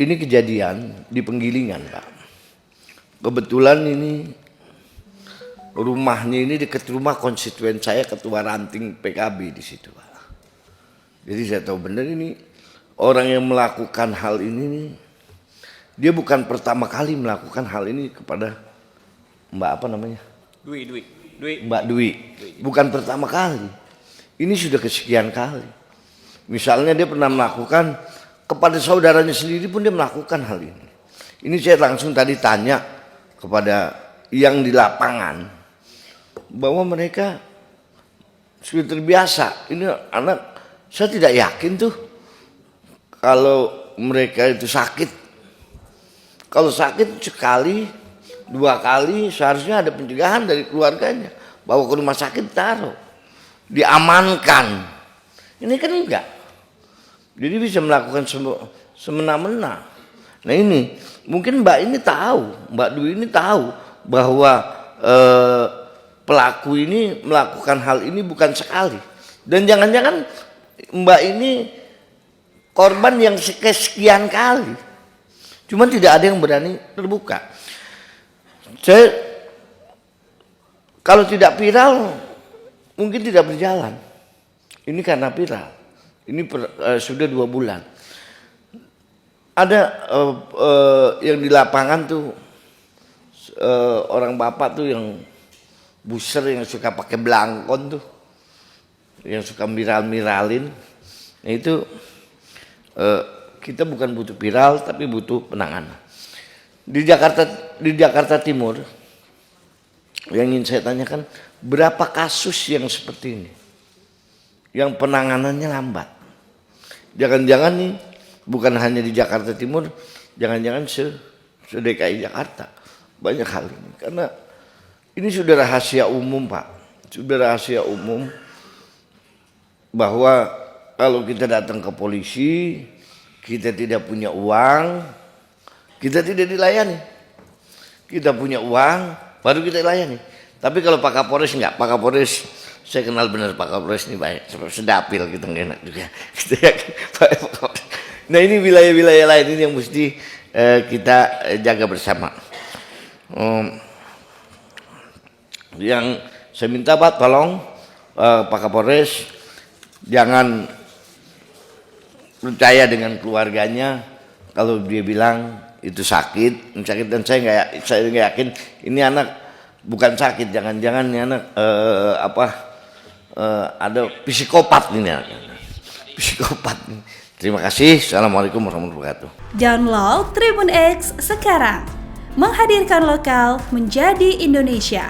Ini kejadian di Penggilingan, Pak. Kebetulan ini rumahnya ini dekat rumah konstituen saya, ketua ranting PKB di situ, Pak. Jadi saya tahu benar ini orang yang melakukan hal ini nih, dia bukan pertama kali melakukan hal ini kepada Mbak apa namanya? Mbak Dwi. Bukan pertama kali. Ini sudah kesekian kali. Misalnya dia pernah melakukan kepada saudaranya sendiri pun dia melakukan hal ini. Ini saya langsung tadi tanya kepada yang di lapangan bahwa mereka sudah terbiasa. Ini anak, saya tidak yakin tuh kalau mereka itu sakit. Kalau sakit sekali, 2 kali seharusnya ada pencegahan dari keluarganya. Bawa ke rumah sakit, taruh, diamankan. Ini kan enggak. Jadi bisa melakukan semena-mena. Nah ini mungkin Mbak ini tahu, Mbak Dwi ini tahu bahwa pelaku ini melakukan hal ini bukan sekali. Dan jangan-jangan Mbak ini korban yang sekian kali. Cuman tidak ada yang berani terbuka. Saya kalau tidak viral mungkin tidak berjalan. Ini karena viral. Ini sudah 2 bulan. Ada yang di lapangan tuh orang bapak tuh yang buser yang suka pakai belangkon tuh, yang suka viral-viralin. Nah itu kita bukan butuh viral tapi butuh penanganan. Di Jakarta Timur yang ingin saya tanyakan, berapa kasus yang seperti ini yang penanganannya lambat? Jangan-jangan nih bukan hanya di Jakarta Timur, jangan-jangan se-DKI Jakarta banyak hal ini. Karena ini sudah rahasia umum, Pak. Sudah rahasia umum bahwa kalau kita datang ke polisi, kita tidak punya uang, kita tidak dilayani. Kita punya uang, baru kita layani. Tapi kalau Pak Kapolres enggak, Pak Kapolres saya kenal benar Pak Kapolres ini baik, sedapil gitu, nggak enak juga. Nah ini wilayah-wilayah lain ini yang mesti kita jaga bersama. Yang saya minta Pak, tolong Pak Kapolres jangan percaya dengan keluarganya kalau dia bilang itu sakit dan saya nggak yakin ini anak bukan sakit, jangan-jangan ini anak ada psikopat ini, psikopat. Terima kasih. Assalamualaikum warahmatullahi wabarakatuh. Download Tribun X sekarang, menghadirkan lokal menjadi Indonesia.